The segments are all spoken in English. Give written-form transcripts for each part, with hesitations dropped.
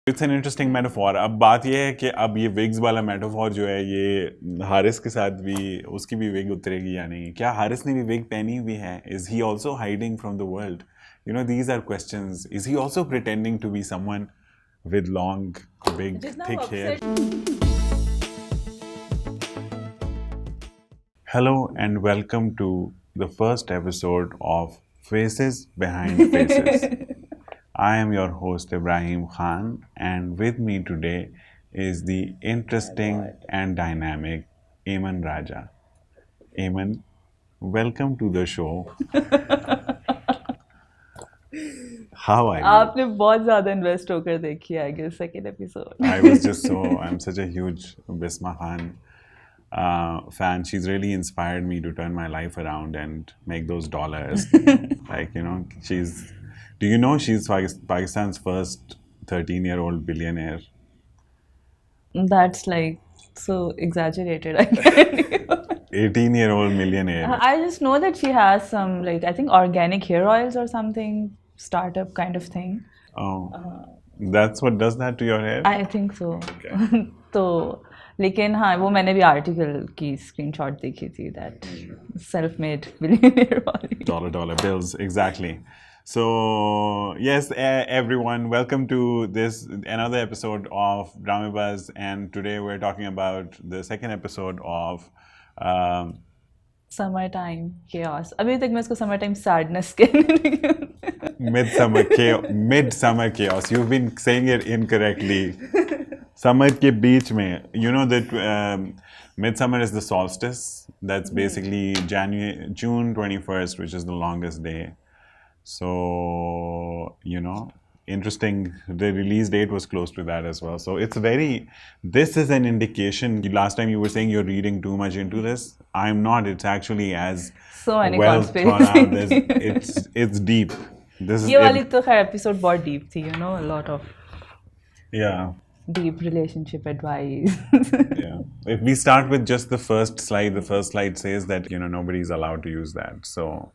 It's an interesting metaphor. अब बात ये है कि अब ये wigs वाला metaphor जो है ये हारिस के साथ भी उसकी भी wig उतरेगी या नहीं? क्या हारिस ने भी wig पहनी हुई है? Is he also hiding from the world? You know, these are questions. Is he also pretending to be someone with long, big, thick hair? Hello and welcome to the first episode of Faces Behind Faces. I am your host Ibrahim Khan, and with me today is the interesting and dynamic Ayman Raja. Ayman, welcome to the show. How are you? आपने बहुत ज़्यादा invest होकर देखी है, I guess, second episode. I'm such a huge Bisma Khan fan. She's really inspired me to turn my life around and make those dollars. Like, you know, do you know she's Pakistan's first 13-year-old billionaire? That's like so exaggerated. I can't 18-year-old millionaire. I just know that she has some, like, I think organic hair oils or something, startup kind of thing. Oh, that's what does that to your hair? I think so. Okay. तो लेकिन हाँ वो मैंने भी article की screenshot देखी थी that self-made billionaire वाली. Dollar bills, exactly. So yes, everyone, welcome to another episode of Dramaybaaz, and today we're talking about the second episode of Summertime Chaos. अभी तक मैं इसको Summertime Sadness कहने लगी हूँ. Midsummer Chaos. You've been saying it incorrectly. Summer के बीच में, you know that Midsummer is the solstice. That's basically June 21st, which is the longest day. So, you know, interesting. The release date was close to that as well. So this is an indication. Last time you were saying you're reading too much into this. I'm not. It's actually as So many well thought out. It's deep. ये वाली तो खैर episode बहुत deep थी, you know, a lot of deep relationship advice. Yeah. If we start with just the first slide says that, you know, nobody's allowed to use that. So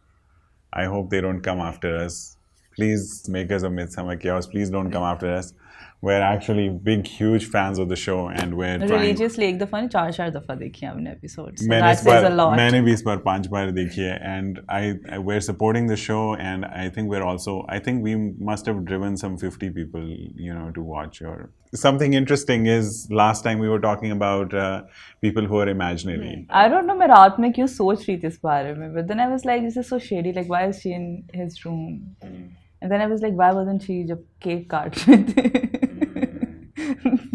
I hope they don't come after us. Please make us a Midsummer Chaos. Please don't come after us. We're actually big, huge fans of the show, and we're religiously एक दफा नहीं 4 दफा देखी हमने episodes. So that says a lot. मैंने भी इस बार 5 बार देखी है, and we're supporting the show, and I think we must have driven some 50 people, you know, to watch. Or something interesting is last time we were talking about people who are imaginary. I don't know मैं रात में क्यों सोच रही थी इस बारे में, but then I was like, this is so shady. Like, why is she in his room? And then I was like, why wasn't she जब केक काट रहे थे?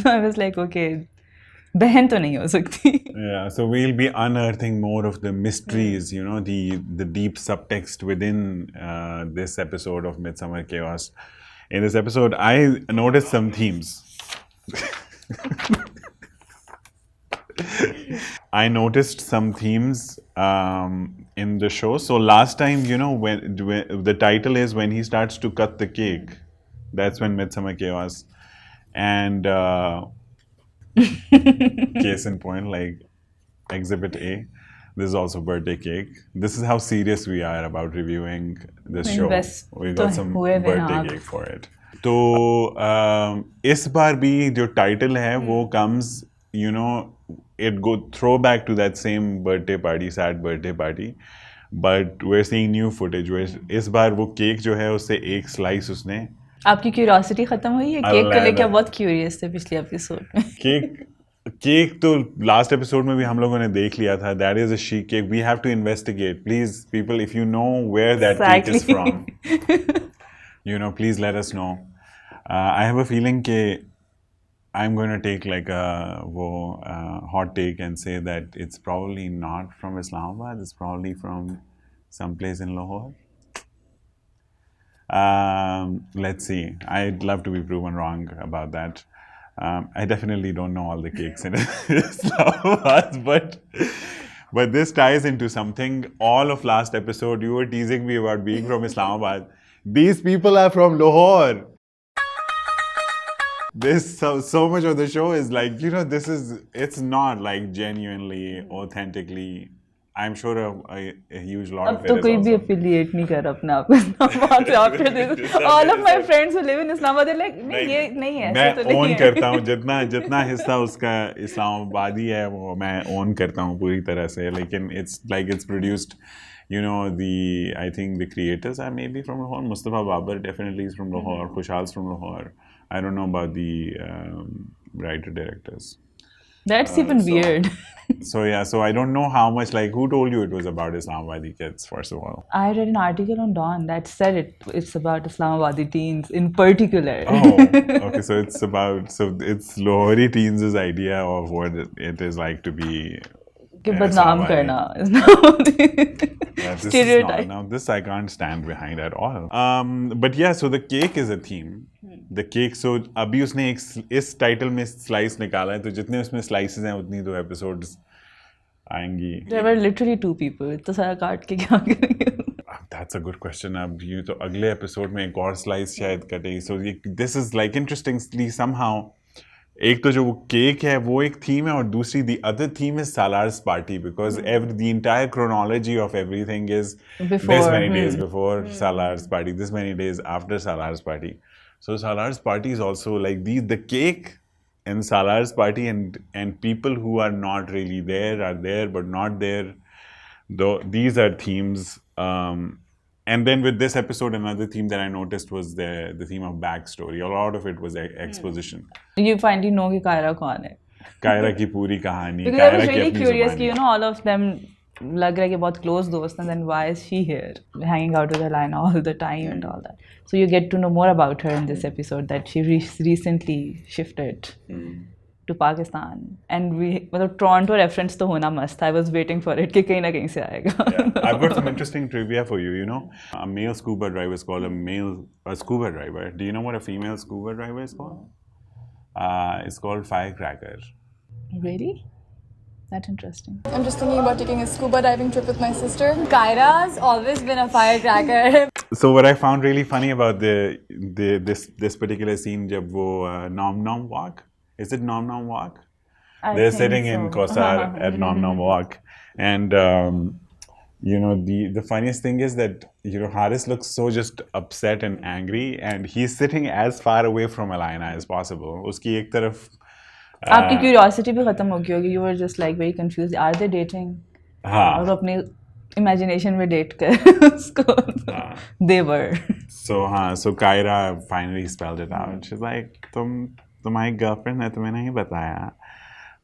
So I was like, okay, बहन तो नहीं हो सकती. Yeah, so we'll be unearthing more of the mysteries, you know, the deep subtext within this episode of Midsummer Chaos. In this episode, I noticed some themes. I noticed some themes in the show. So last time, you know, when the title is when he starts to cut the cake, that's when Midsummer Chaos. And case in point, like Exhibit A, this is also birthday cake. This is how serious we are about reviewing this show. We got some birthday cake for it. तो इस बार भी जो title है वो comes, you know, it go throwback to that same sad birthday party, but we're seeing new footage where इस बार वो cake जो है उससे एक slice उसने. आपकी क्यूरियोसिटी खत्म हुई है? केक को लेकर बहुत क्यूरियस थे पिछले एपिसोड में. केक तो लास्ट एपिसोड में भी हम लोगों ने देख लिया था. That is a cheesecake. We have to investigate. Please people, if you know where that cake is from, you know, please let us know. I have a feeling कि I'm going to take like a hot take and say that it's probably not from Islamabad. It's probably from someplace in Lahore. Let's see. I'd love to be proven wrong about that. I definitely don't know all the cakes in Islamabad, but this ties into something. All of last episode, you were teasing me about being from Islamabad. These people are from Lahore. So much of the show is like, you know, it's not like genuinely, authentically. I'm sure a huge lot अब of it तो is कोई भी also. affiliate नहीं कर अपने आप इस्लामाबाद से after this. All of my friends who live in Islamabad they're like नहीं ये नहीं है ऐसे तो मैं नहीं own है. करता हूँ जितना हिस्सा उसका इस्लामाबादी है वो मैं own करता हूँ पूरी तरह से, लेकिन it's produced, you know, I think the creators are maybe from Lahore. Mustafa Babar definitely is from Lahore. Khushaal's from Lahore. I don't know about the writer directors. That's even weird. So yeah, so I don't know how much, like, who told you it was about Islamabadi kids, first of all? I read an article on Dawn that said it's about Islamabadi teens in particular. Oh, okay, so it's Lahori teens' idea of what it is like to be कि बदनाम Islamabadi. करना Islamabadi. Yeah, this Stereotype. is now this I can't stand behind at all. But yeah, so the cake is a theme. The cake. So अभी उसने इस title में slice निकाला है, तो जितने उसमें स्लाइसेस हैं उतनी तो एपिसोड्स आएंगी. There were literally 2 people. इतना सारा काट के क्या करेंगे? That's a good question. अब ये तो अगले एपिसोड में एक और स्लाइस शायद कटेगी. So this is like interestingly somehow. एक तो जो वो केक है वो एक थीम है, और दूसरी the other theme is Salar's party, because the entire chronology of everything is Before, this many days before Salar's party, this many days after Salar's party. So Salar's party is also like the cake and Salar's party, and people who are not really there are there but not there. Though these are themes. And then with this episode, another theme that I noticed was the theme of backstory. A lot of it was exposition. You finally know कि कायरा कौन है. कायरा की पूरी कहानी. Because I was Kiara की really अपनी curious जुबानी. कि you know all of them लग रहा है कि बहुत close दोस्त हैं, then why is she here hanging out with Alina all the time and all that. So you get to know more about her in this episode, that she recently shifted to Pakistan, and मतलब Toronto reference तो होना must. I was waiting for it कि कहीं ना कहीं से आएगा. Yeah. I've got some interesting trivia for you. You know, a male scuba driver is called a scuba driver. Do you know what a female scuba driver is called? It's called firecracker. Really? That's interesting. I'm just thinking about taking a scuba diving trip with my sister. Kaira's always been a firecracker. So what I found really funny about this particular scene, जब वो Nom Nom Walk, is it Nom Nom Walk? They're sitting in Kosar at Nom Nom Walk, and you know, the funniest thing is that, you know, Haris looks so just upset and angry, and he's sitting as far away from Alina as possible. उसकी एक तरफ आपकी curiosity भी खत्म हो गई होगी. You were just like very confused. Are they dating? हाँ. और अपने imagination में date कर उसको. They were. So Kaira finally spelled it out. She's like, तुम्हारी girlfriend है, तुम्हें नहीं बताया.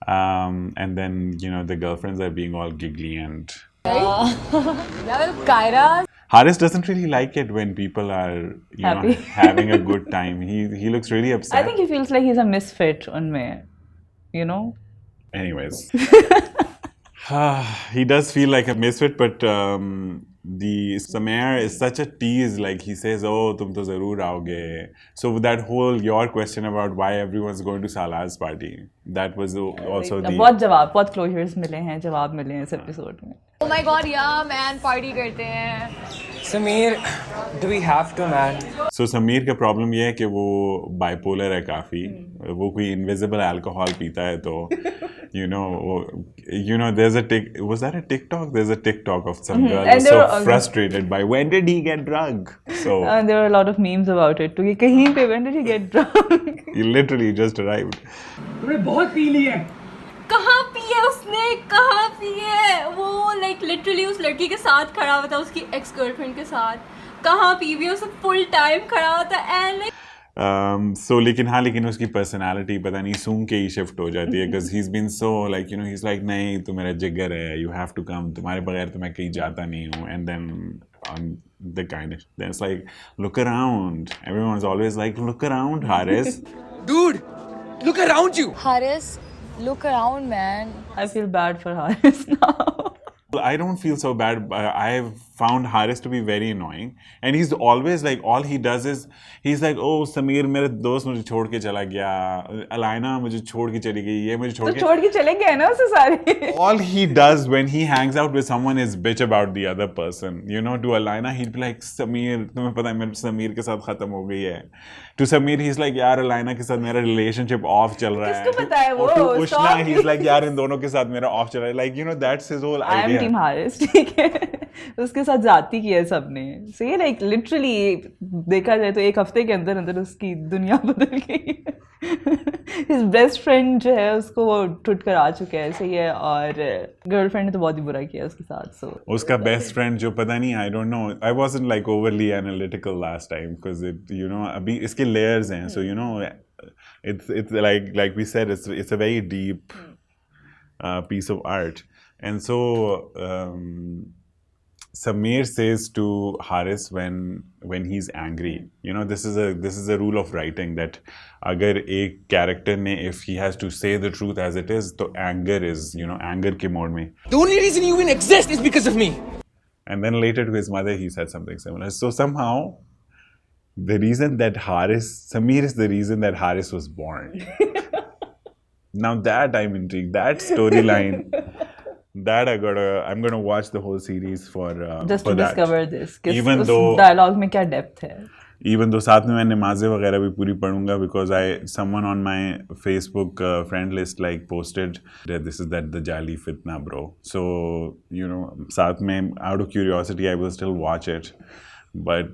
And then, you know, the girlfriends are being all giggly and. Yeah, well, Kaira's. Haris doesn't really like it when people are, you Happy. know, having a good time. He looks really upset. I think he feels like he's a misfit unme, you know. Anyways, he does feel like a misfit, but the Sameer is such a tease. Like he says, "Oh, tum to zarur aoge." So that whole your question about why everyone's going to Salar's party, that was also the. बहुत closures मिले हैं, जवाब मिले हैं इस episode में. Oh my god, yeah, man, party करते हैं. Sameer, do we have to, man? So Sameer का problem ये है कि वो bipolar है काफी. वो कोई invisible alcohol पीता है तो, you know, there's was that a TikTok? There's a TikTok of some girl who's so frustrated by when did he get drunk? So there were a lot of memes about it. तो ये कहीं पे when did he get drunk? he literally just arrived. तुमने बहुत P ली है. कहाँ पिए उसने, कहाँ पिए वो, like literally उस लड़की के साथ खड़ा हुआ था, उसकी ex girlfriend के साथ. कहाँ पी भी उसे full time खड़ा हुआ था, and like. So लेकिन उसकी personality पता नहीं सूंघ के ही shift हो जाती है, because he's been so like, you know, he's like नहीं तू मेरा जिगर है, you have to come, तुम्हारे बगैर तो मैं कहीं जाता नहीं हूँ. And then then it's like, look around, everyone's always like, look around, Haris. Dude, look around you. Haris, look around, man. I feel bad for Haris now. I don't feel so bad. I've found Haris to be very annoying, and he's always like, all he does is he's like, oh Sameer मेरे दोस्त मुझे छोड़ के चला गया, Alina मुझे छोड़ के चली गई, ये मुझे छोड़ के. तो छोड़ के चले गए ना उसे सारे. All he does when he hangs out with someone is bitch about the other person. You know, to Alina he'd be like, Sameer, तुम्हें पता है मेरे समीर के साथ खत्म हो गई है. To Sameer he's like, यार Alina के साथ मेरा relationship off चल रहा है. किसको पता है वो? To Ushna he's like, यार इन दोनों के साथ मेरा off चल रहा है. Like, you know, that's his whole idea. Team Haris, ठीक है, उसके साथ जाती की है सबने, सो ये लाइक लिटरली देखा जाए तो एक हफ्ते के अंदर अंदर उसकी दुनिया बदल गई है. हिज बेस्ट फ्रेंड जो है उसको वो टूट कर आ चुका है, सही है, और गर्लफ्रेंड ने तो बहुत ही बुरा किया उसके साथ. सो उसका बेस्ट फ्रेंड जो पता नहीं, I don't know, I wasn't like overly analytical last time because it you know अभी इसके लेयर्स हैं, so you know it's like we said, it's a very deep piece of art. And so Sameer says to Haris when he's angry, you know, this is a rule of writing that agar ek character ne, if he has to say the truth as it is, to anger is, you know, anger ke mode mein. The only reason you even exist is because of me. And then later to his mother he said something similar. So somehow the reason that Sameer is the reason that Haris was born. Now that I'm intrigued, that storyline, that I'm gonna watch the whole series for just for to that. discover this. Even उस though dialogue में क्या depth है. Even though साथ में मैं नमाज़ें वगैरह भी पूरी पढ़ूंगा because someone on my Facebook friend list like posted that this is that the Jali fitna bro. So you know साथ में out of curiosity I will still watch it. But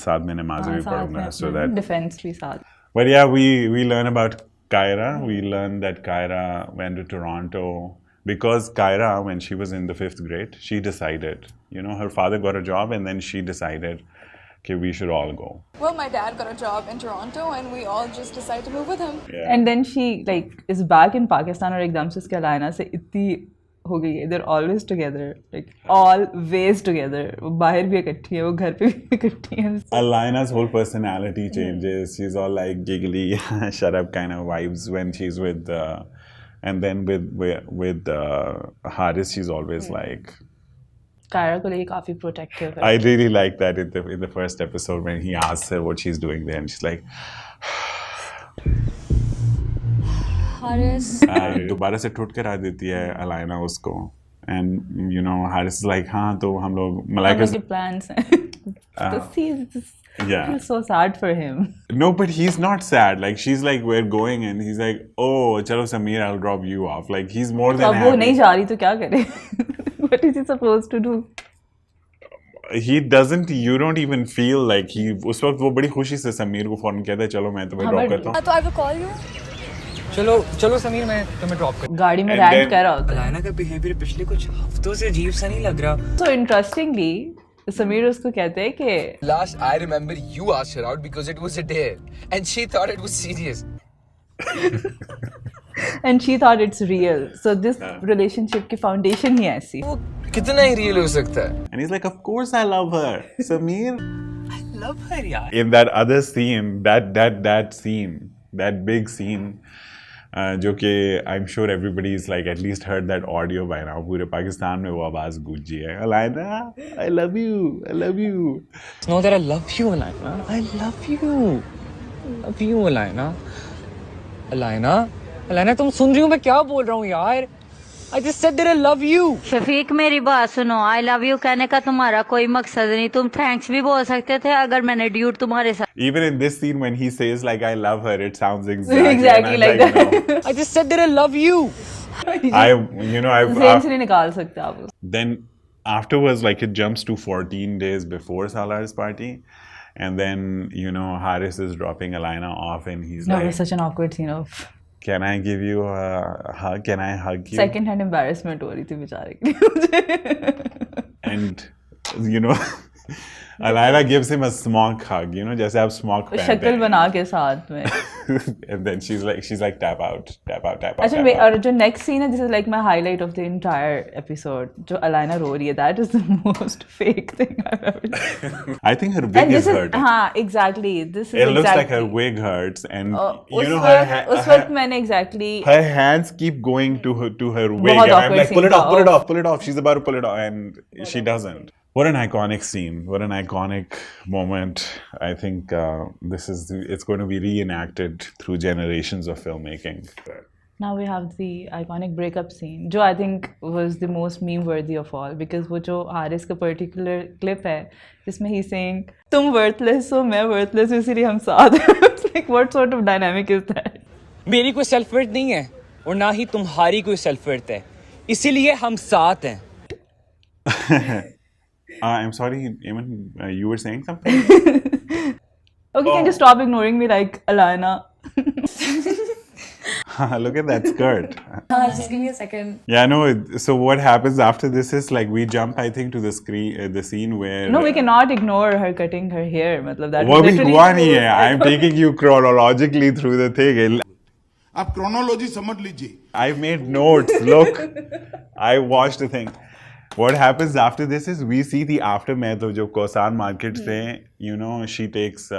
साथ में नमाज़ें भी पढ़ूंगा so that defense भी साथ. But yeah, we learn about Kyra. We learn that Kyra went to Toronto because Kyra, when she was in the 5th grade, she decided, you know, her father got a job and then she decided, okay, we should all go. Well, my dad got a job in Toronto and we all just decided to move with him. Yeah. And then she like is back in Pakistan और एकदम से उसके अलायना से इतनी हो गई है. They're always together, like always together. वो बाहर भी इकट्ठी है, वो घर पे भी इकट्ठी है. Alina's whole personality changes. She's all like giggly, shut up kind of vibes when she's with, and then with Haris, she's always like. Kyra को लेके काफी protective है. I really like that in the first episode when he asks her what she's doing there, and she's like. Haris. दोबारा से ठुट कर आ देती है अलाइना उसको, and you know Haris is like हाँ तो हम लोग मलाइका के plans हैं. तो yeah, it's so sad for him. no but he's not sad, like she's like we're going and he's like oh चलो Sameer I'll drop you off, like he's more than अब वो happy. नहीं जा रही तो क्या करे? What is he supposed to do? He doesn't, you don't even feel like he, उस वक्त वो बड़ी खुशी से समीर को फोन कहता है चलो मैं तुम्हें ड्रॉप करता हूँ. तो I will call you. चलो समीर, मैं तुम्हें ड्रॉप कर. गाड़ी में And रैंट then- कर रहा होता है. अलायना का बिहेवियर पिछले कुछ हफ्तों से अजीब सा नहीं लग रहा. So interestingly, समीर उसको कहते हैं कि Last I remember you asked her out because it was a date and she thought it was serious. and she thought it's real. So this relationship की foundation ही ऐसी. वो कितना ही real हो सकता है? And he's like of course I love her Sameer. Love हर यार. In that other scene, that scene, that big scene, जो कि I'm sure everybody's like at least heard that audio by now. पूरे पाकिस्तान में वो आवाज़ गूंजी है. Alina, I love you, I love you. Know that I love you, Alina. I love you. Love you, Alina. Alina, तुम सुन रही हो मैं क्या बोल रहा हूँ यार? I just said that I love you. Shafiq मेरी बात सुनो, आई लव यू कहने का तुम्हारा कोई मकसद नहीं. तुम थैंक्स भी बोल सकते थे अगर मैंने ड्यूट तुम्हारे साथ. Even in this scene when he says like I love her, it sounds exactly Exactly like that. that. I just said that I love you. ज़हन से नहीं निकाल सकते आप उसको. Then afterwards, like it jumps to 14 days before Salar's party, and then Haris is dropping Alina off, and he's No, like, it was such an awkward scene of "Can I give you a hug? Can I hug you?" second hand embarrassment हो रही थी बेचारे के लिए मुझे. And Alina gives him a smock hug, जैसे आप smock पहनते शक्ल हैं. बना के साथ में. And then she's like tap out. अच्छा tap और out. जो next scene है, this is like my highlight of the entire episode. जो अलाइना रो रही है, that is the most fake thing I've ever seen. I think her wig And is this is hurting. हाँ exactly. This is It looks like her exactly. wig hurts, and उस वक्त मैंने exactly her hands keep going to her wig, बहुत and I'm awkward like, pull scene it off, था. pull it off, pull it off. She's about to pull it off, and she doesn't. What an iconic scene! What an iconic moment! I think it's going to be reenacted through generations of filmmaking. Now we have the iconic breakup scene, जो I think was the most meme-worthy of all, because वो जो हारिस का particular clip है, जिसमें he's saying, तुम worthless हो, मैं worthless हूँ, इसीलिए हम साथ हैं. It's like, what sort of dynamic is that? मेरी कोई सेल्फ वर्थ नहीं है और ना ही तुम्हारी कोई सेल्फ वर्थ है, इसीलिए हम साथ हैं. I'm sorry, Eamon, you were saying something? Okay, can you stop ignoring me like Alana? Look at that skirt. Just give me a second. Yeah, no. So what happens after this is like we jump, I think, to the screen, the scene where. No, we cannot ignore her cutting her hair. Matlab, that वो was भी literally हुआ नहीं है. I'm taking you chronologically through the thing. आप chronology समझ लीजिए. I made notes. Look, I watched the thing. What happens after this is we see the aftermath of जो Khosan market से, you know, she takes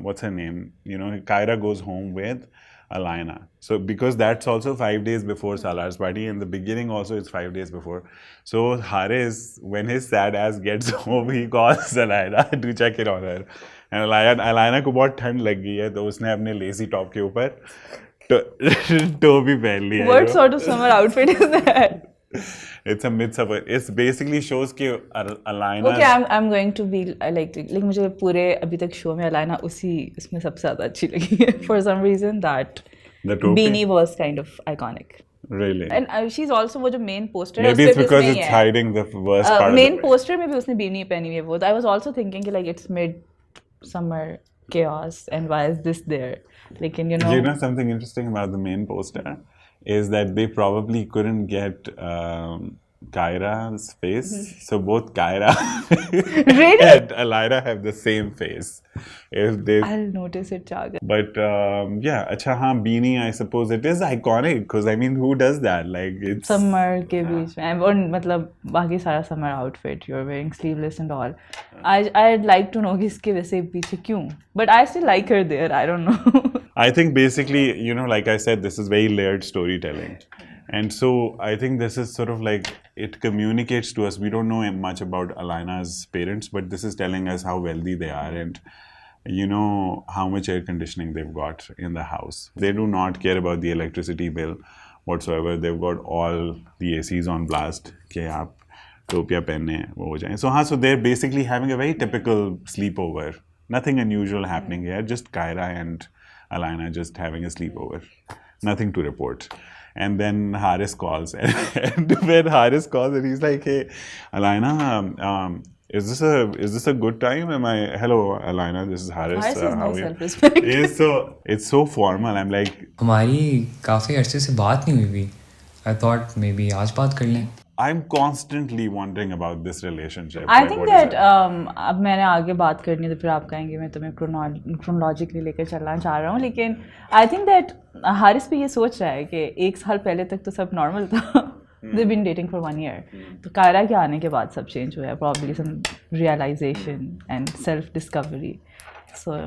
what's her name? You know, Kyra goes home with Alina. So because that's also 5 days before Salar's party. In the beginning also it's 5 days before. So Haris, when his sad ass gets home, he calls Alina to check in on her. And Alina को बहुत ठंड लग गई है तो उसने अपने lacy top के ऊपर टोपी पहन ली है. What sort of summer outfit is that? It's a midsummer. It basically shows कि Alina. Okay, I'm going to be like मुझे पूरे अभी तक शो में अलाइना उसी उसमें सबसे ज़्यादा अच्छी लगी है. For some reason that The topi? beanie was kind of iconic. Really? And she's also वो जो main poster है Maybe उसपे it's भी because उसने ही it's है. hiding the worst part Main of the poster में भी उसने beanie पहनी हुई है वो. I was also thinking कि like it's Midsummer Chaos and why is this there? लेकिन you know something interesting about the main poster is that they probably couldn't get Kyra's face. So both Kyra Really? and Alina have the same face. If they, I'll notice it Chagar. but yeah, अच्छा हाँ beanie. I suppose it is iconic because I mean, who does that? Like it's Summer के बीच में और मतलब बाकी सारा summer outfit you're wearing sleeveless and all. I'd like to know कि इसके वैसे पीछे क्यों. But I still like her there. I don't know. I think basically, you know, like I said, this is very layered storytelling. And so I think this is sort of like, it communicates to us. We don't know much about Alina's parents, but this is telling us how wealthy they are and, you know, how much air conditioning they've got in the house. They do not care about the electricity bill whatsoever. They've got all the ACs on blast. कि आप टोपिया पहनने वो हो जाएं. So they're basically having a very typical sleepover. Nothing unusual happening here. Just Kyra and Alina just having a sleepover. Nothing to report. And then Haris calls. And when Haris calls and he's like, hey, Alina, is this a good time? Hello, Alina, this is Haris. Haris is how no are you? self-respect. It's so formal. I'm like, हमारी काफ़ी अरसे से बात नहीं हुई भी. I thought maybe आज बात कर लें. I'm constantly wondering about this relationship. I Like, think what is that अब मैंने आगे बात करनी है तो फिर आप कहेंगे मैं तुम्हें chronologically लेकर चलना चाह रहा हूँ लेकिन I think that हारिस भी ये सोच रहा है कि 1 साल पहले तक तो सब normal था. They've been dating for 1 year. तो कायरा के आने के बाद सब change हुआ है. Probably some realization and self-discovery. So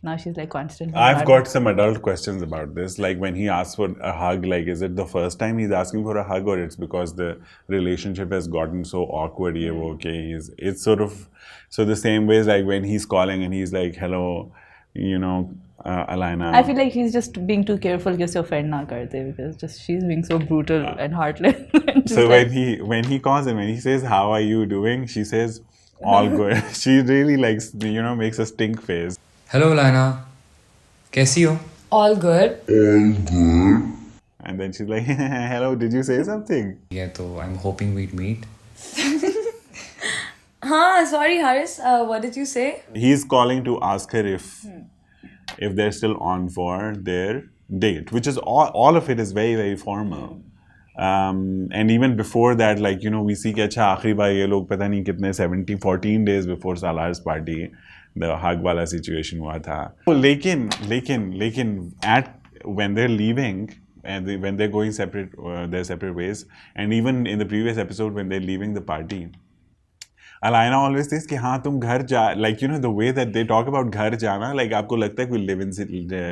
now she's like constantly. I've got some adult questions about this. Like when he asks for a hug, like is it the first time he's asking for a hug or it's because the relationship has gotten so awkward? Okay, it's sort of, so the same way as like when he's calling and he's like, hello, you know, Alina. I feel like he's just being too careful कि उसे offend ना कर दे because just she's being so brutal and heartless. And just So like, when he calls and when he says, how are you doing? She says, all good. She really likes, you know, makes a stink face. Hello, Alina. कैसी हो? All good. And then she's like, hello, did you say something? Yeah, तो I'm hoping we'd meet. हाँ, sorry Haris, what did you say? He's calling to ask her if they're still on for their date, which is all of it is very, very formal. And even before that, like, you know, we see कि अच्छा आखिरी बार ये लोग पता नहीं कितने 14 days before Salar's party, the hug वाला situation हुआ था. लेकिन when they're leaving and when they're going their separate ways, and even in the previous episode when they're leaving the party, Alina always says कि हाँ तुम घर जा, like you know the way that they talk about घर जाना, like आपको लगता है कोई live in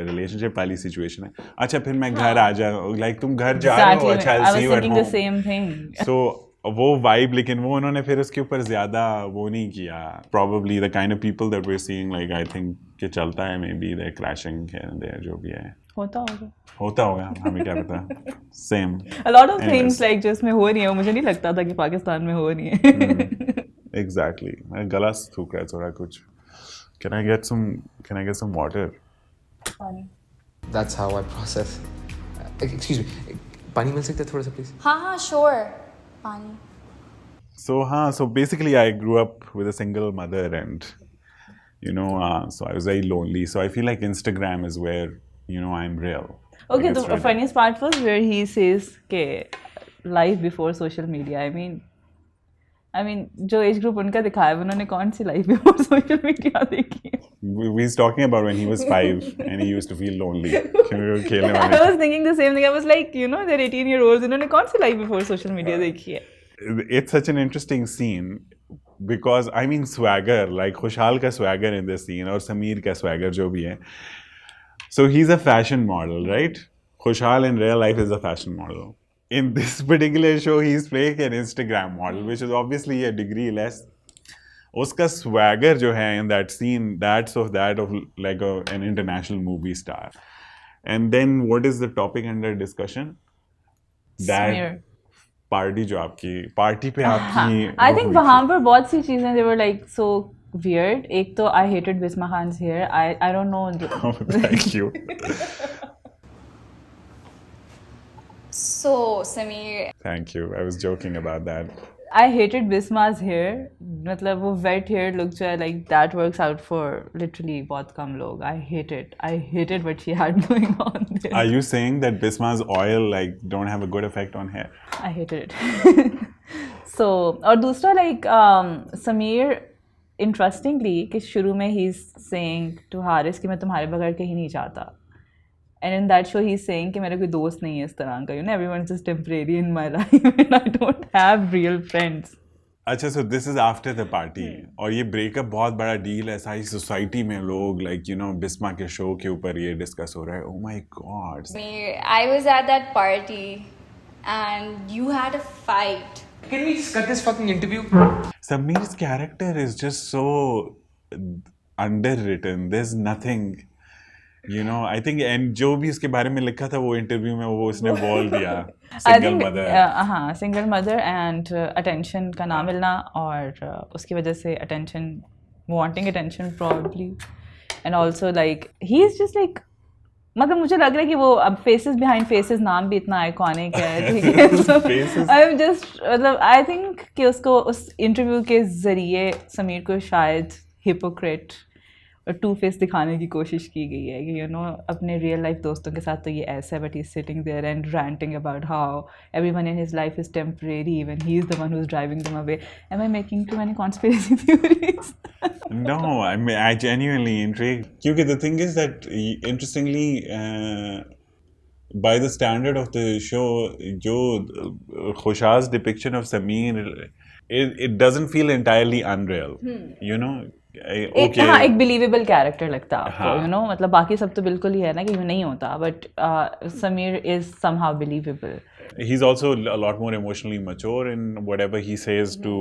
relationship वाली situation है. अच्छा फिर मैं घर आ जाऊँ, like तुम घर जा रहे हो, अच्छा I'll see you at home. I was thinking the same thing. So वो vibe, लेकिन वो उन्होंने फिर उसके ऊपर ज़्यादा वो नहीं किया. Probably the kind of people that we're seeing, like I think कि चलता है, maybe they're crashing here and there, जो भी है. होता होगा, हमें क्या पता. Same. A lot of Anyways. things like जिसमें हो नहीं है, मुझे नहीं लगता था कि पाकिस्तान में हो नहीं है. Exactly. मैं गला सूख रहा है थोड़ा कुछ. Can I get some water? That's how I process. Excuse me. पानी मिल सकता है थोड़ा सा please? हाँ, sure. Pani. So basically I grew up with a single mother and, so I was very lonely. So I feel like Instagram is where, I'm real. Okay, Like, it's the really- funniest part was where he says that life before social media. I mean, जो age group उनका दिखाया है उन्होंने कौन सी life before social media देखी है? He's talking about when he was 5 and he used to feel lonely. खेलने I वाले was thinking the same thing. I was like, they're 18-year-olds. उन्होंने कौन सी life before social media देखी है? It's such an interesting scene because I mean swagger, like Khushaal ka swagger in this scene or Sameer ka swagger jo bhi hai. So he's a fashion model, right? Khushaal in real life is a fashion model. In this particular show, he's playing an Instagram model, which is obviously a degree less. Uska swagger jo hai in that scene, that's of like an international movie star. And then what is the topic under discussion? Smear. Party जो आपकी party पे आपकी I think वहाँ पर बहुत सी चीजें they were like so weird. एक तो I hated Bisma Khan's hair. I don't know. Thank you. So, Sameer, Thank you. I was joking about that. I hated Bisma's hair. मतलब वो wet hair look जो है like that works out for literally बहुत कम लोग. I hated what she had going on there. Are you saying that Bisma's oil like don't have a good effect on hair? I hated it. So और दूसरा like Sameer interestingly कि शुरू में he's saying to Haris कि मैं तुम्हारे बगैर कहीं नहीं चाहता. And in that show he's saying कि मेरा कोई दोस्त नहीं है इस तरह का. Everyone's just temporary in my life and I don't have real friends. अच्छा, so this is after the party और ये breakup बहुत बड़ा deal है सारी society में लोग like बिस्मा के show के ऊपर ये discuss हो रहा है. Oh my God. Sameer, I was at that party and you had a fight. Can we just cut this fucking interview? Sameer's character is just so underwritten. There's nothing. I think and जो भी उसके बारे में लिखा था वो interview में वो उसने बोल दिया सिंगल मदर हाँ सिंगल मदर एंड अटेंशन का ना मिलना और उसकी वजह से attention wanting attention probably and also like he is just like मतलब मुझे लग रहा है कि वो अब फेसेस बिहाइंड फेसेस नाम भी इतना आइकॉनिक है ठीक है आई एम जस्ट मतलब आई थिंक कि उसको उस इंटरव्यू के ज़रिए समीर को शायद हिपोक्रेट और टू फेस दिखाने की कोशिश की गई है कि अपने रियल लाइफ दोस्तों के साथ तो ये ऐसा है but he is sitting there and ranting about how everyone in his life is temporary even he is the one who is driving them away am I making too many conspiracy theories No, I genuinely intrigued. Because the thing is that, interestingly, by the standard of the show, Khushaal's depiction of Sameer, it doesn't feel entirely unreal. Okay. हाँ एक believable character लगता है आपको मतलब बाकी सब तो बिल्कुल ही है ना कि ये नहीं होता but Sameer is somehow believable. He's also a lot more emotionally mature in whatever he says to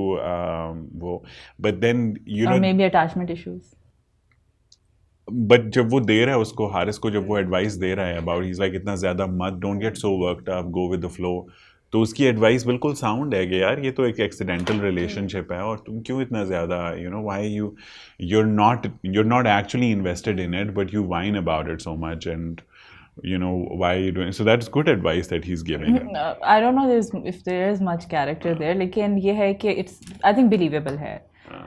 but then maybe attachment issues. But जब वो दे रहा है उसको हारिस को जब वो एडवाइस दे रहा है about he's like इतना ज़्यादा मत don't get so worked up go with the flow तो उसकी एडवाइस बिल्कुल साउंड है कि यार ये तो एक एक्सीडेंटल रिलेशनशिप है और तुम क्यों इतना ज़्यादा why you're not actually invested in it but you whine about it so much and why are you doing so that's good advice that he's giving. I don't know if there is much character there लेकिन ये है कि it's I think believable है.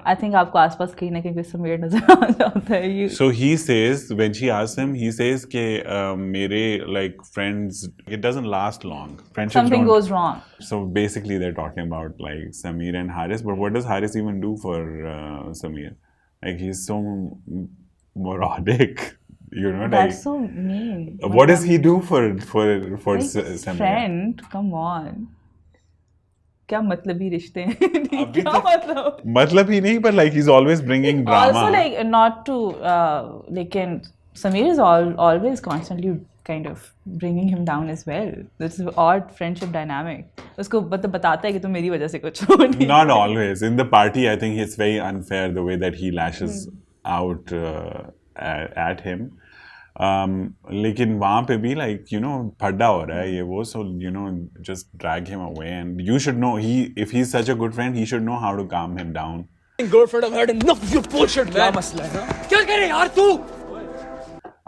I think आपको आसपास कहीं ना कहीं कोई समीर नजर आ जाता है. So he says when she asks him he says कि मेरे like friends it doesn't last long. Friendships something goes wrong. So basically they're talking about like Sameer and Haris but what does Haris even do for Sameer? Like he's so moronic. That's like so mean. What does he do for like Sameer? Friend, come on. क्या मतलब ही रिश्ते हैं क्या मतलब ही नहीं but like he's always bringing drama. Also like not to लेकिन Sameer is always constantly kind of bringing him down as well. This is odd friendship dynamic. उसको बताता है कि तुम मेरी वजह से कुछ हो नहीं. Not always. In the party I think it's very unfair the way that he lashes out at him. लेकिन वहाँ पे भी like फड्डा हो रहा है ये वो so just drag him away and you should know if he's such a good friend he should know how to calm him down. Girlfriend, I've had enough of your bullshit. क्या मसला है क्या करे यार तू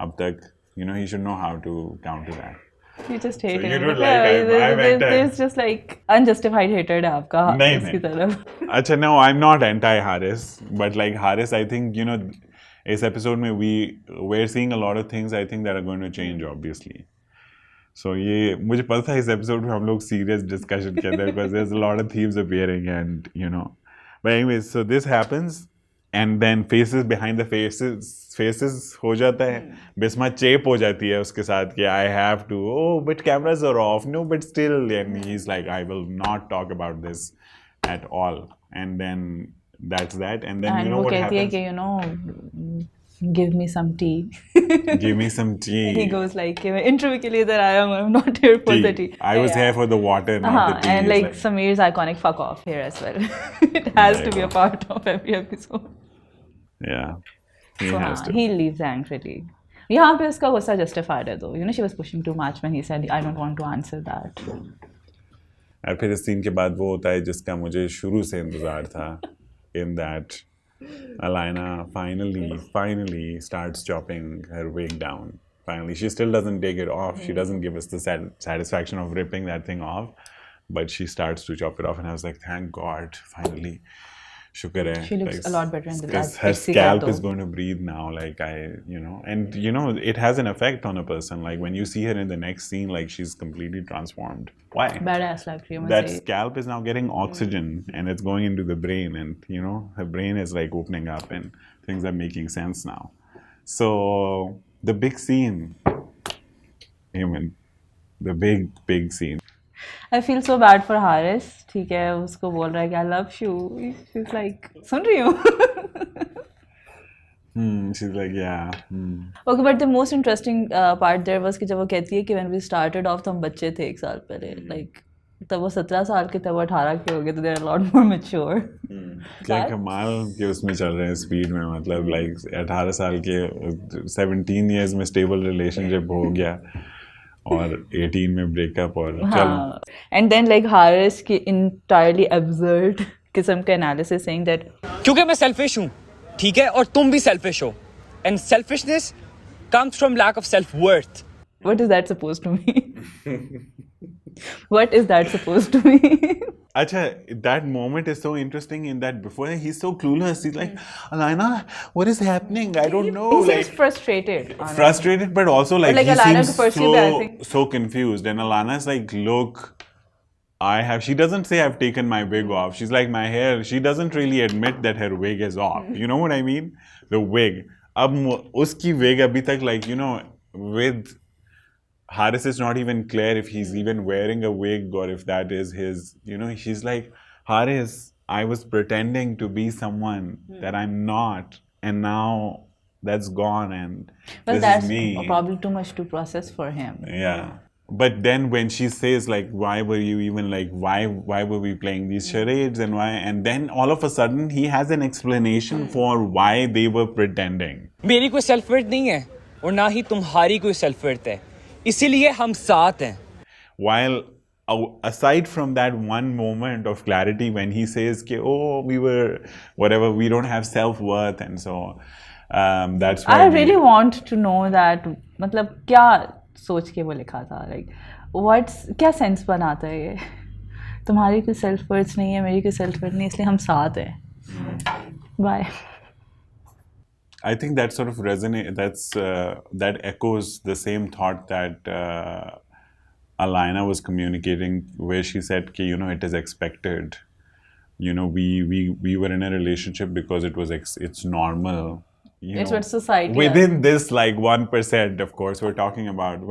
अब तक he should know how to counter that. You just hate So him. you don't like I went There's just like unjustified hatred है आपका नहीं, उसकी नहीं. तरफ. अच्छा, no, I'm not anti-Haris, but like Haris, I think, you know, इस episode में we're seeing a lot of things I think that are going to change, obviously. So ये मुझे पता था इस episode में हम लोग serious discussion करते हैं because there's a lot of themes appearing and, you know. But anyways, so this happens and then faces behind the faces हो जाता है. बिस्मा चेप हो जाती है उसके साथ कि I have to, oh, but cameras are off. No, but still. And he's like, I will not talk about this at all. And then that's that. And then you know वो what कहती है happens? कि you know, give me some tea. Give me some tea. He goes like कि मैं interview के लिए इधर आया हूँ. I'm not here for the tea. I was here for the water, not the tea. And It's like Sameer's iconic fuck off here as well. It has to be a part of every episode. Yeah. He So has to. he leaves angrily. यहाँ पे उसका गुस्सा justified है though. You know, she was pushing too much when he said, I don't want to answer that. और फिर इस scene के बाद वो होता है जिसका मुझे शुरू से इंतजार था. In that Alina finally starts chopping her wig down. Finally, she still doesn't take it off. She doesn't give us the satisfaction of ripping that thing off, but she starts to chop it off, and I was like, thank God, finally. Shukar hai. She looks a lot better in the because last her pixie scalp cut, is going to breathe now. Like and you know, it has an effect on a person. Like when you see her in the next scene, like she's completely transformed. Why? Badass like you must That say. scalp is now getting oxygen and it's going into the brain, and you know her brain is like opening up and things are making sense now. So the big scene, the big scene. I feel so bad for Haris. ठीक है उसको बोल रहा है कि I love you. She's like सुन रही हूँ. She's like, yeah. Okay, but the most interesting part there was कि जब वो कहती है कि when we started off तो हम बच्चे थे एक साल पहले. Like तब वो 17 साल के, तब वो 18 के हो गए, तो they're a lot more mature. क्या कमाल के उसमें चल रहे हैं स्पीड में. मतलब like 18 साल के 17 years में stable relationship हो गया और 18 में ब्रेकअप और चलो. And then like Haris की entirely absurd किस्म का analysis saying that क्योंकि मैं सेल्फिश हूँ, ठीक है, और तुम भी सेल्फिश हो. And selfishness comes from lack of self-worth. what is that supposed to mean? What is that supposed to mean? Acha, that moment is so interesting in that before he's so clueless. He's like, Alina, what is happening? I don't know. He Like seems frustrated. honestly. frustrated, but also like But, like, he Alana seems could perceive that, I think. so confused. And Alana's like, look, she doesn't say I've taken my wig off. She's like, my hair. She doesn't really admit that her wig is off. You know what I mean? The wig. Ab uski wig abhi tak, like, you know, with Haris is not even clear if he's even wearing a wig or if that is his, you know, she's like, Haris, I was pretending to be someone that I'm not, and now that's gone, and Well, this that's is me. probably too much to process for him. Yeah. But then when she says like, why were you even like, why were we playing these charades and why, and then all of a sudden he has an explanation for why they were pretending. मेरी कोई self worth नहीं है और ना ही तुम्हारी कोई self worth है, इसीलिए हम साथ हैं. While aside from that one moment of clarity when he says कि, oh, we were whatever, we don't have self-worth, and so that's why I really want to know that मतलब क्या सोच के वो लिखा था, like क्या सेंस बनाता है ये. तुम्हारी कोई सेल्फ वर्थ नहीं है, मेरी कोई सेल्फ वर्थ नहीं, इसलिए हम साथ हैं. Bye. I think that sort of that echoes the same thought that Alina was communicating, where she said, you know, it is expected. You know, we were in a relationship because it's normal. It's what society. Within this, like 1%, of course, we're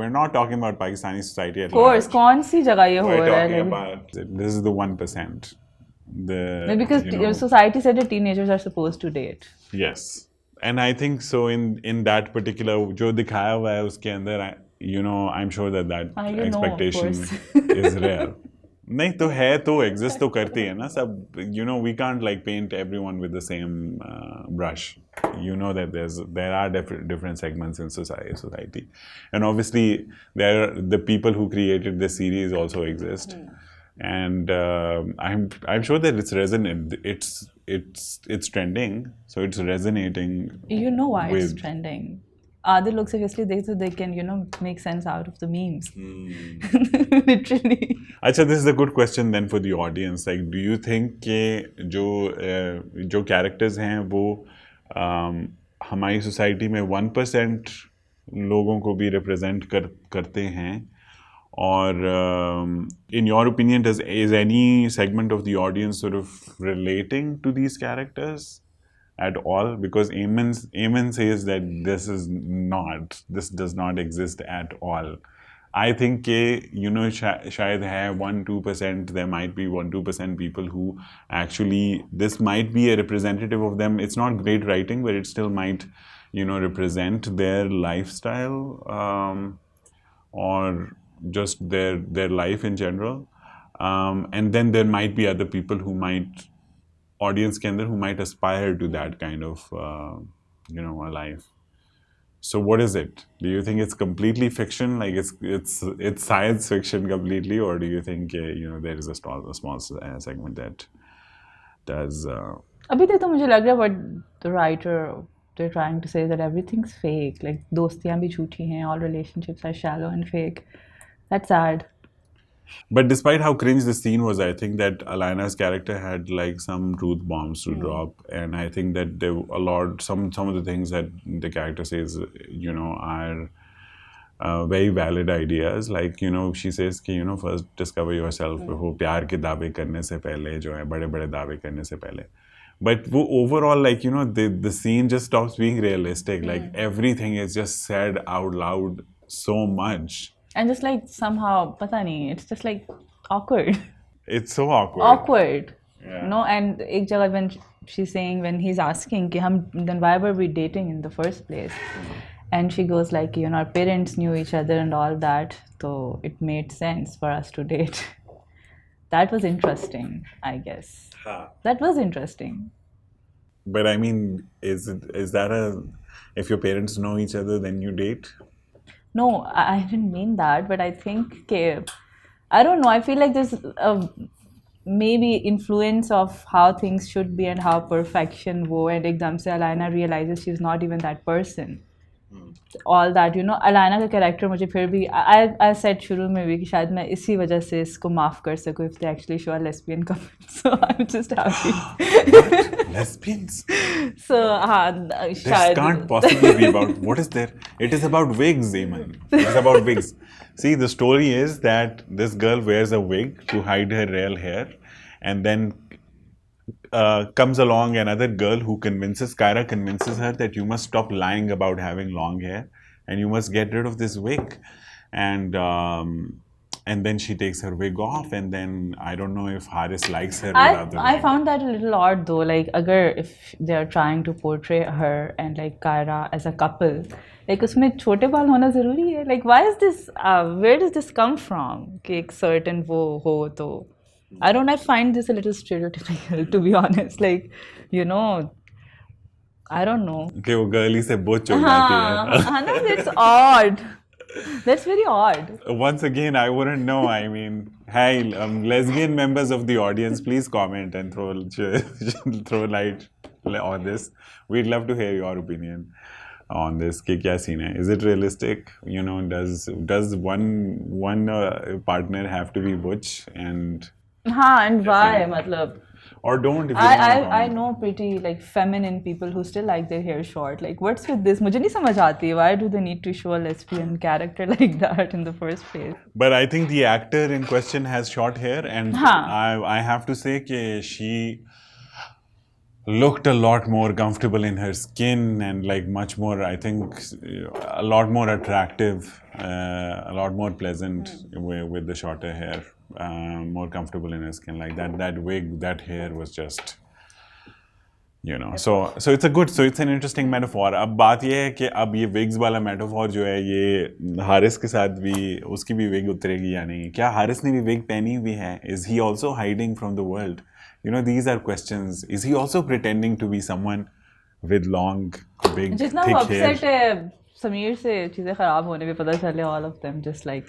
not talking about Pakistani society at Of course, large. कौन सी जगह ये हो We're रहा talking है? about this is the 1%. Because society said that teenagers are supposed to date. Yes. And I think so in that particular जो दिखाया हुआ है उसके अंदर, you know, I'm sure that expectation is rare. नहीं तो है तो exist तो करती है ना सब. You know, we can't like paint everyone with the same brush. You know that there are different segments in society, and obviously the people who created this series also exist. And I'm sure that it's resonant. It's trending, so it's resonating. You know why it's trending. आधे लोग सिर्फ इसलिए देखते they can make sense out of the memes. Literally. अच्छा, this is a good question then for the audience. Like, do you think कि जो characters हैं वो हमारी society में 1% लोगों को भी represent करते हैं? Or in your opinion, is any segment of the audience sort of relating to these characters at all? Because Eamon says that this does not exist at all. I think शायद है 1-2%, there might be 1-2% people who actually, this might be a representative of them. It's not great writing, but it still might, represent their lifestyle or just their life in general. And then there might be other people who might, audience के अंदर, who might aspire to that kind of, a life. So what is it? Do you think it's completely fiction, like it's science fiction completely, or do you think there is a small segment that does? अभी तक तो मुझे लग रहा है what the writer they're trying to say is that everything's fake. Like दोस्तियाँ भी झूठी हैं, all relationships are shallow and fake. That's sad. But despite how cringe the scene was, I think that Alana's character had like some truth bombs to drop, and I think that there a lot some of the things that the character says, are very valid ideas. Like she says कि first discover yourself. वो प्यार के दावे करने से पहले जो है बड़े दावे करने से पहले. But overall, like the scene just stops being realistic. Like everything is just said out loud so much. And just like somehow, pata nahi, it's just like awkward. It's so awkward. Awkward. Yeah. And ek jagah when she's saying, when he's asking ki then why were we dating in the first place? And she goes like, our parents knew each other and all that, so it made sense for us to date. That was interesting, I guess. That was interesting. But I mean, is that if your parents know each other, then you date? No, I didn't mean that, but I think, I don't know, I feel like there's maybe influence of how things should be and how perfection wo, and ekdam se Alana realizes she's not even that person. All that, Alana का character मुझे फिर भी, I said शुरू में भी कि शायद मैं इसी वजह से इसको माफ कर सकूँ if they actually show a lesbian couple. So I'm just happy. What? Lesbians? So This शायद can't possibly be about, what is there? It is about wigs, Eamon. It's about wigs. See, the story is that this girl wears a wig to hide her real hair, and then comes along another girl who Kyra convinces her that you must stop lying about having long hair and you must get rid of this wig. And then she takes her wig off, and then I don't know if Haris likes her without the wig. I found that a little odd though, like if they're trying to portray her and like Kyra as a couple, like उसमें छोटे बाल होना ज़रूरी है. Like why is this, where does this come from? कि एक certain वो हो तो I find this a little stereotypical, to be honest. Like, I don't know. कि वो girly से butch हो जाती है. That's odd. That's very odd. Once again, I wouldn't know. I mean, hey, lesbian members of the audience, please comment and throw light on this. We'd love to hear your opinion on this. कि क्या scene है? Is it realistic? Does one partner have to be butch and and why, matlab? Or don't, if you I know pretty like feminine people who still like their hair short. Like, what's with this? मुझे नहीं समझ आती. Why do they need to show a lesbian character like that in the first place? But I think the actor in question has short hair, and I have to say that she looked a lot more comfortable in her skin and like much more, I think, a lot more attractive, a lot more pleasant with the shorter hair. More comfortable in her skin, like that wig, that hair was just, so it's an interesting metaphor. अब बात ये है कि अब ये wigs वाला metaphor जो है ये हारिस के साथ भी उसकी भी wig उतरेगी या नहीं? क्या हारिस ने भी wig पहनी हुई है? Is he also hiding from the world? These are questions. Is he also pretending to be someone with long, big, thick hair? जितना upset है समीर से चीजें खराब होने पे पता चले, all of them just like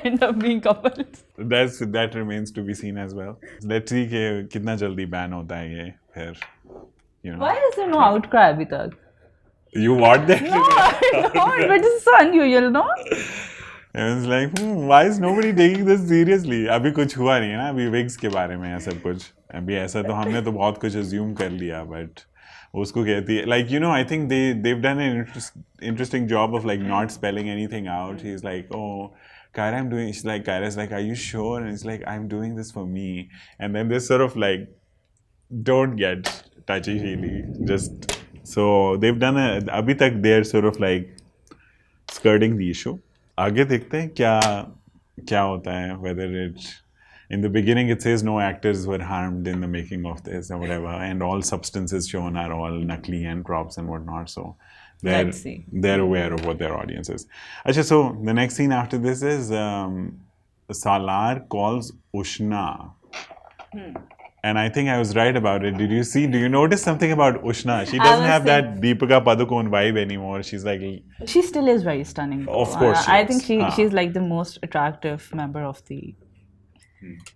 end up being couples. That remains to be seen as well. Let's see कि कितना जल्दी ban होता है ये फिर. Why is there no outcry अभी तक? You want that? No, but this is so unusual, no? I was like, why is nobody taking this seriously? अभी कुछ हुआ नहीं है ना, अभी wigs के बारे में है सब कुछ. अभी ऐसा तो हमने तो बहुत कुछ assume कर लिया, but उसको कहती है, like, you know, I think they've done an interesting job of like not spelling anything out. He's like, oh, Kyra, I'm doing. She's like, Kyra's like, are you sure? And it's like, I'm doing this for me. And then they sort of like don't get touchy-feely. Just so they've done a. अभी तक they're sort of like skirting the issue. आगे देखते हैं क्या होता है. Whether it's in the beginning it says no actors were harmed in the making of this or whatever, and all substances shown are all nakli and props and whatnot. So they're aware of what their audience is. Achha, so the next scene after this is Salar calls Ushna. And I think I was right about it. Do you notice something about Ushna? She doesn't have that Deepika Padukone vibe anymore. She's like... She still is very stunning. Of course she I is. think she's like the most attractive member of the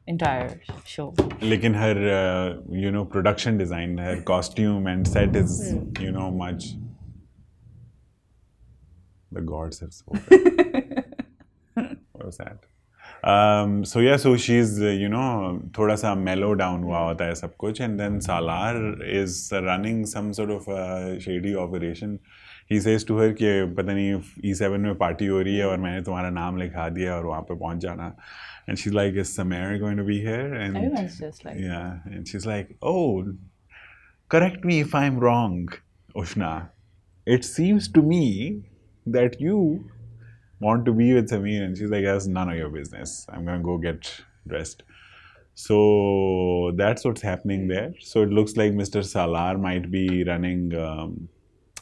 entire show. Lekin her, production design, her costume and set is, much... The gods have spoken. What was that? So she's, thoda sa mellow down hua hota hai sab kuch, and then Salar is running some sort of shady operation. He says to her कि पता नहीं E7 में party हो रही है और मैंने तुम्हारा नाम लिखा दिया और वहाँ पे पहुँच जाना. And she's like, is Samir going to be here? And everyone's just like... Yeah, and she's like, oh, correct me if I'm wrong, Ushna. It seems to me that you want to be with Samir. And she's like, that's none of your business. I'm going to go get dressed. So that's what's happening there. So it looks like Mr. Salar might be running,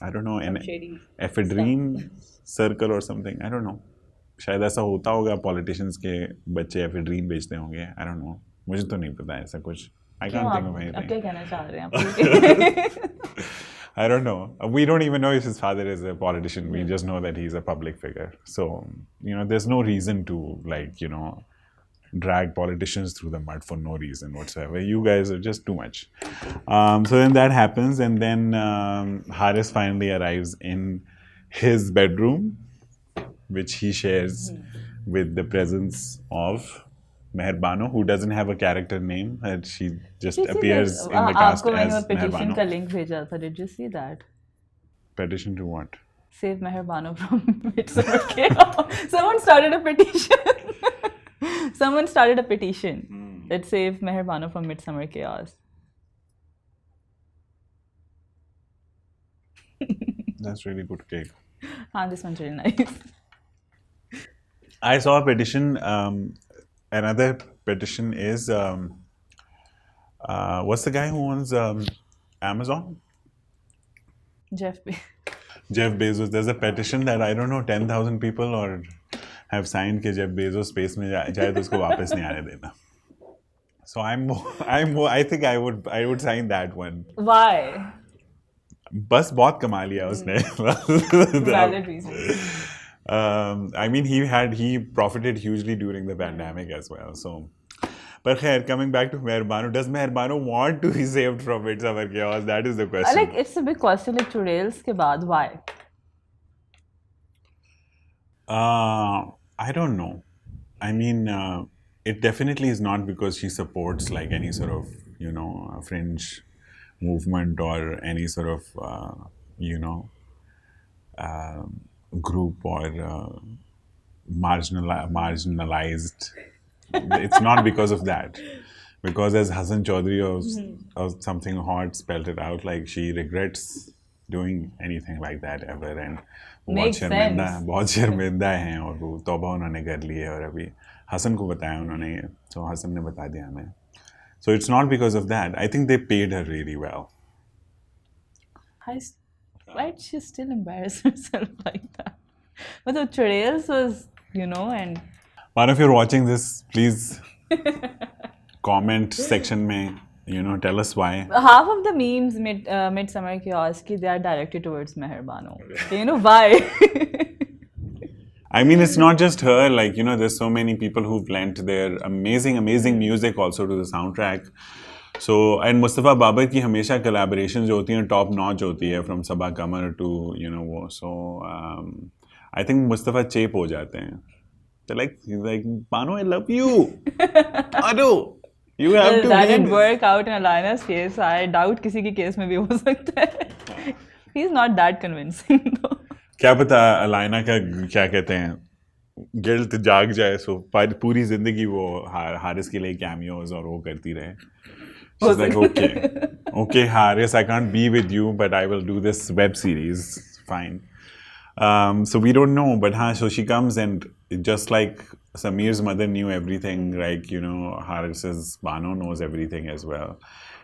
I don't know, an ephedrine circle or something. I don't know. शायद ऐसा होता होगा, politicians के बच्चे ephedrine बेचते होंगे. I don't know. मुझे तो नहीं पता ऐसा कुछ. I can't think of anything. अब क्या कहना चाह रहे हैं आप? I don't know. We don't even know if his father is a politician. We just know that he's a public figure. So, there's no reason to, drag politicians through the mud for no reason whatsoever. You guys are just too much. So then that happens, and then Haris finally arrives in his bedroom, which he shares with the presence of Meher Bano, who doesn't have a character name. She just appears in the cast as Meher Bano. आपको मैंने petition का link भेजा था. Did you see that? Petition to what? Save Meher Bano from Midsummer Chaos. Someone started a petition. That save Meher Bano from Midsummer Chaos. That's really good cake. This one's really nice. I saw a petition. Another petition is what's the guy who owns Amazon? Jeff Bezos. There's a petition that I don't know 10,000 people or have signed कि Jeff Bezos space में जाए तो उसको वापस नहीं आने देना. So I think I would sign that one. Why? बस बहुत कमा लिया उसने. Valid reason. I mean, he profited hugely during the pandemic as well. So, but khair, coming back to Meher Bano, does Meher Bano want to be saved from Midsummer Chaos? That is the question. It's a big question. Like Chudels के बाद, why? I don't know. I mean, it definitely is not because she supports any sort of fringe movement or any sort of group or marginalized. It's not because of that. Because as Hassan Chaudhary or something hot spelled it out, she regrets doing anything like that ever, and बहुत शर्मिंदा हैं और वो तौबा उन्होंने कर ली है और अभी हसन को बताया उन्होंने, so हसन ने बता दिया हमें. So it's not because of that. I think they paid her really well. Why did she still embarrass herself like that? But the Chudels was, and... One of you watching this, please comment section में, tell us why. Half of the memes Midsummer Chaos they are directed towards Meher Bano. Why? I mean, it's not just her. There's so many people who've lent their amazing music also to the soundtrack. So, and Mustafa Babar की हमेशा collaborations जो होती हैं top notch होती है from Sabah Kamar to वो. So, I think Mustafa Chaip हो जाते हैं. They're like, he's like, Bano, I love you. Bano, you have to that be didn't this. work out in Alana's case. I doubt किसी के case में भी हो सकता है. He's not that convincing though. क्या पता अलाइना का क्या कहते हैं गिल्ट जाग जाए सो पूरी जिंदगी वो हारिस के लिए कैमियोज और वो करती रहे. She's like, okay, Haris, I can't be with you, but I will do this web series. Fine. So we don't know, but so she comes and just like Sameer's mother knew everything, like, Haris's Bano knows everything as well.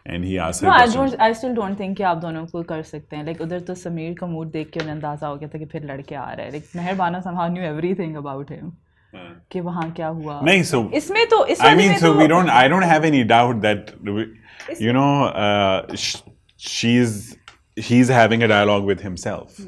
And he asked her questions. I still don't think कि आप दोनों को कर सकते हैं. Like उधर तो समीर का मूड देख के उन्हें अंदाजा हो गया था कि फिर लड़के आ रहे हैं. Like Meher Bano somehow knew everything about him. कि वहाँ क्या हुआ. नहीं, so इसमें तो इस I mean, so I don't have any doubt that he's having a dialogue with himself.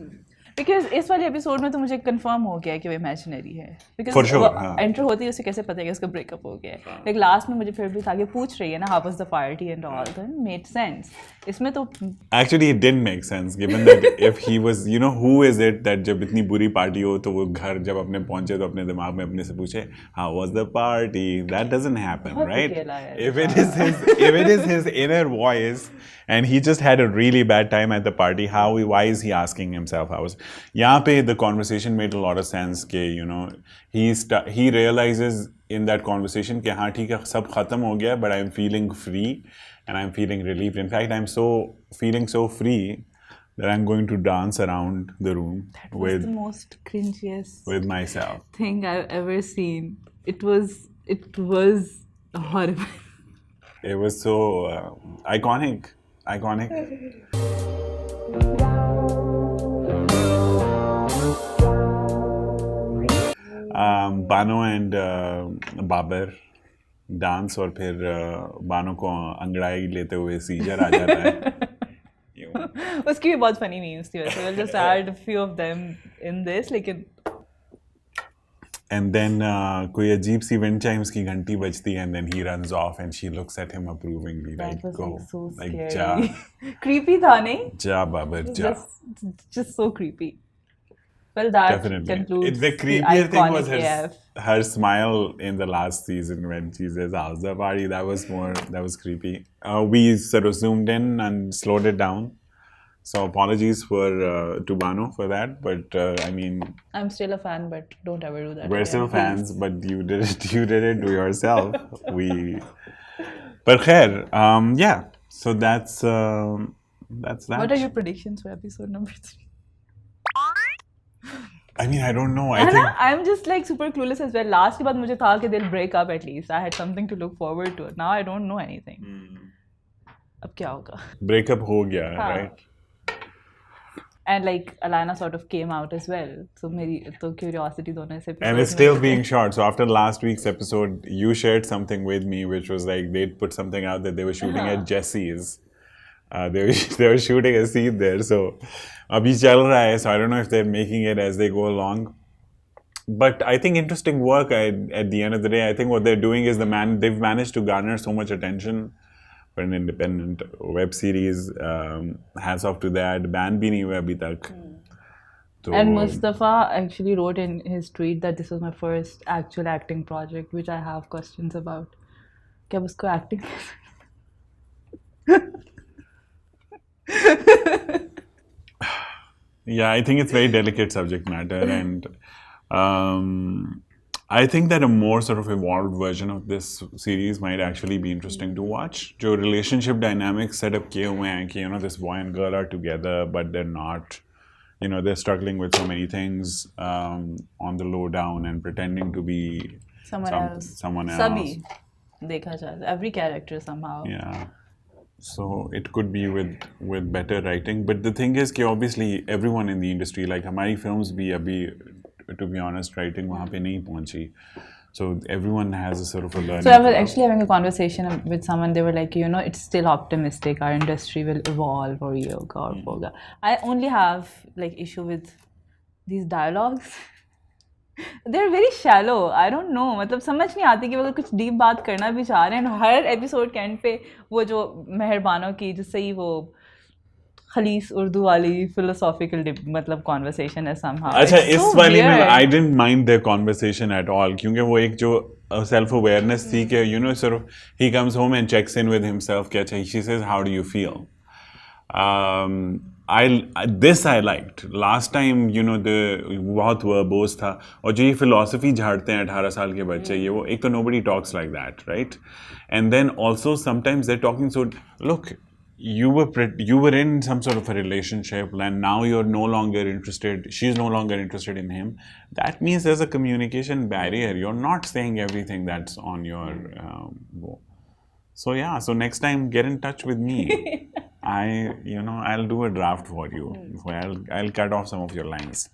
Because इस वाले एपिसोड में तो मुझे कंफर्म हो गया कि वो इमेजिनरी है. Because For sure, हाँ. एंटर होती है उसे कैसे पता है कि उसका ब्रेकअप हो गया है. Like लास्ट में मुझे फिर भी था कि पूछ रही है ना how was the party and all. Then made sense. इसमें तो Actually, it didn't make sense given that if he was, who is it that जब इतनी बुरी पार्टी हो तो वो घर जब अपने पहुंचे तो अपने दिमाग में अपने से पूछे how was the party? That doesn't happen, right? If it is his inner voice and he just had a really bad time at the party, why is he asking himself how was? यहाँ पे the conversation made a lot of sense कि he realizes in that conversation कि हाँ ठीक है सब खत्म हो गया but I'm feeling free and I'm feeling relieved. In fact, I'm feeling so free that I'm going to dance around the room was the most cringiest with myself. Thing I've ever seen. It was horrible. It was so iconic. Bano and Babar dance और फिर बानो को अंगड़ाई लेते हुए scissor आ जाता है. उसकी भी बहुत फनी मीम्स थी वैसे. We'll just add a few of them in this, लेकिन and then कोई अजीब सी wind chimes की घंटी बजती है and then he runs off and she looks at him approvingly like go so like scary. ja Creepy था नहीं? Ja Babar ja. Just so creepy. Well, that definitely concludes the creepier thing was her smile in the last season when she says how's the party. That was creepy. We sort of zoomed in and slowed it down, so apologies to Bano for that, but I mean I'm still a fan, but don't ever do that we're again, still fans please. but you did it to yourself. But khair, yeah, so that's that. What are your predictions for episode number 3? I mean, I don't know. I think I'm just like super clueless as well. Last के बाद मुझे था कि they'll break up at least. I had something to look forward to. Now I don't know anything. अब क्या होगा? breakup हो गया, right? And like Alana sort of came out as well. So मेरी तो curiosity दोनों से. And it's still being shot. So after last week's episode, you shared something with me, which was like they'd put something out that they were shooting at Jesse's. They were shooting a scene there. So abhi chal raha hai. So I don't know if they're making it as they go along. But I think interesting work at the end of the day. I think what they're doing is they've managed to garner so much attention for an independent web series. Hats off to that. Ban bhi nahi hua abhi tak. And Mustafa actually wrote in his tweet that this was my first actual acting project, which I have questions about. क्या उसको acting Yeah, I think it's very delicate subject matter, and I think that a more sort of evolved version of this series might actually be interesting to watch. जो relationship dynamics set up किए हुए हैं कि this boy and girl are together but they're not. They're struggling with so many things on the low down and pretending to be someone else. Sabhi देखा जाए. Every character somehow. Yeah. So it could be with better writing, but the thing is कि obviously everyone in the industry, like हमारी films भी अभी, to be honest, writing वहाँ पे नहीं पहुँची. So everyone has a sort of a learning. So I was actually having a conversation with someone. They were like, it's still optimistic. Our industry will evolve or hoga. I only have like issue with these dialogues. they're very shallow. I don't know. मतलब समझ नहीं आती कि वो कुछ deep बात करना भी चाह रहे हैं. हर एपिसोड के एंड पे वो जो मेहरबानों की जिससे ही वो खलीस उर्दू वाली philosophical मतलब conversation है somehow. अच्छा, It's इस so वाली में weird. I didn't mind their conversation at all, क्योंकि वो एक जो self awareness थी कि you know sort of he comes home and checks in with himself कि अच्छा, she says how do you feel. This I liked. Last time, you know, बहुत verbose था, और जो ये philosophy झाड़ते हैं 18 साल के बच्चे, ये वो एक तो nobody talks like that, right? And then also sometimes they're talking so, look, you were in some sort of a relationship and now you're no longer interested, she's no longer interested in him. That means there's a communication barrier. You're not saying everything that's on your so yeah, so next time get in touch with me. I'll do a draft for you. I'll cut off some of your lines.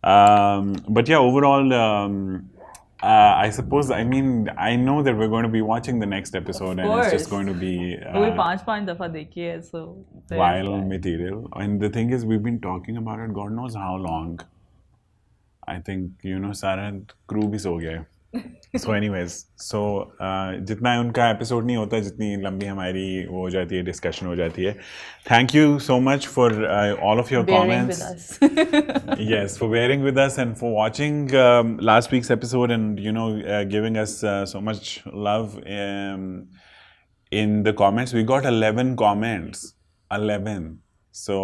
But yeah, overall, I suppose, I mean, I know that we're going to be watching the next episode, and it's just going to be वो 5 दफा देखी है, so there's viral that. material. And the thing is, we've been talking about it God knows how long. I think, you know, सारा crew भी सो गया है. So anyways, so जितना उनका एपिसोड नहीं होता, जितनी लंबी हमारी वो हो जाती है, डिस्कशन हो जाती है. Thank you so much for all of your Bearing comments. with us. Yes, for bearing with us and for watching last week's episode and, you know, giving us so much love in the comments. We got 11 comments. 11. So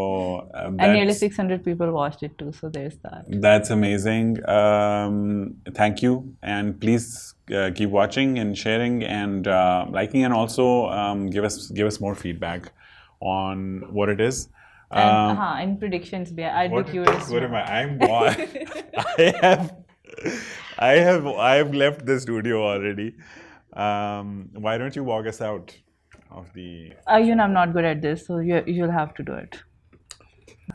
And nearly 600 people watched it too, so there's that. that's amazing. Thank you, and please keep watching and sharing and liking, and also give us more feedback on what it is. And in predictions, I'd be curious. What am I? I'm bored. I have left the studio already. Why don't you walk us out of the? You know, I'm not good at this, so you'll have to do it.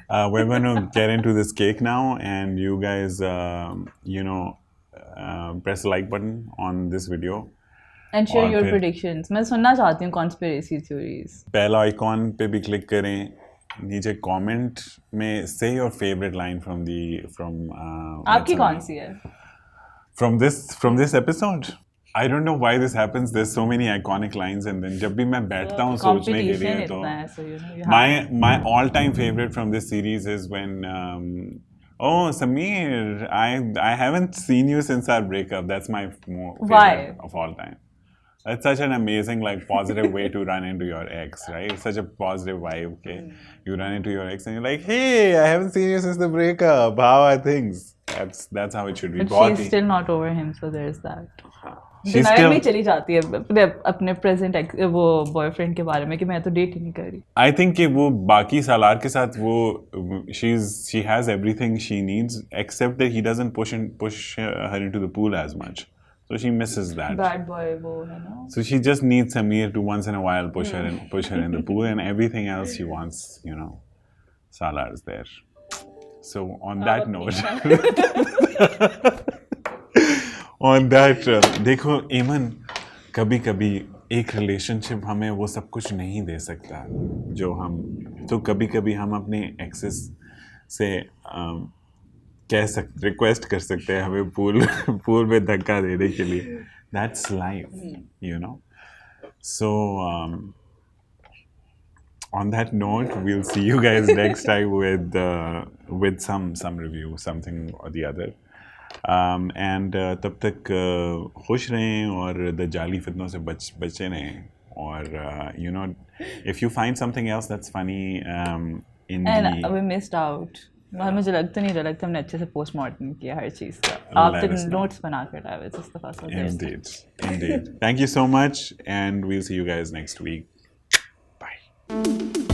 We're going to get into this cake now, and you guys, press the like button on this video. And share और your फिर- predictions. मैं सुनना चाहती हूँ conspiracy theories. पहला icon पे भी click करें. नीचे कमेंट में say your favorite line from आपकी कौन सी है? from this episode. I don't know why this happens. There's so many iconic lines, and then जब भी मैं बैठता हूँ सोचने के लिए, Competition तो इतना है, so you know you have. my all-time favorite from this series is when oh Sameer, I haven't seen you since our breakup. That's my favorite Why? of all time. It's such an amazing, like, positive way to run into your ex, right? It's such a positive vibe. Okay, you run into your ex and you're like, hey, I haven't seen you since the breakup. How are things? That's how it should be. But she's still not over him, so there's that. She's Denial still- में चली जाती है अपने present वो boyfriend के बारे में कि मैं तो date ही नहीं कर रही. I think कि वो बाकी सालार के साथ वो she has everything she needs except that he doesn't push her into the pool as much. So she misses that. Bad boy वो है ना. So she just needs Sameer to once in a while push her in the pool, and everything else she wants, you know, Salar's there. So on that note, देखो एमन, कभी कभी एक relationship हमें वो सब कुछ नहीं दे सकता जो हम, तो कभी कभी हम अपने एक्सेस से रिक्वेस्ट कर सकते हैं हमें पूल में धक्का देने के लिए. That's life, you know. So on that note, we'll see you guys next time with some review, something or the other. And तब तक खुश रहें और द जाली फितनों से बचे रहें. और you know, if you find something else that's funny in And the we missed out. मुझे लगता हमने अच्छे से पोस्टमार्टम किया हर चीज़ का. आप Let us तो know. नोट्स बना कर लाए थे Mustafa, so there's that. Indeed. Thank you so much, and we'll see you guys next week. Bye.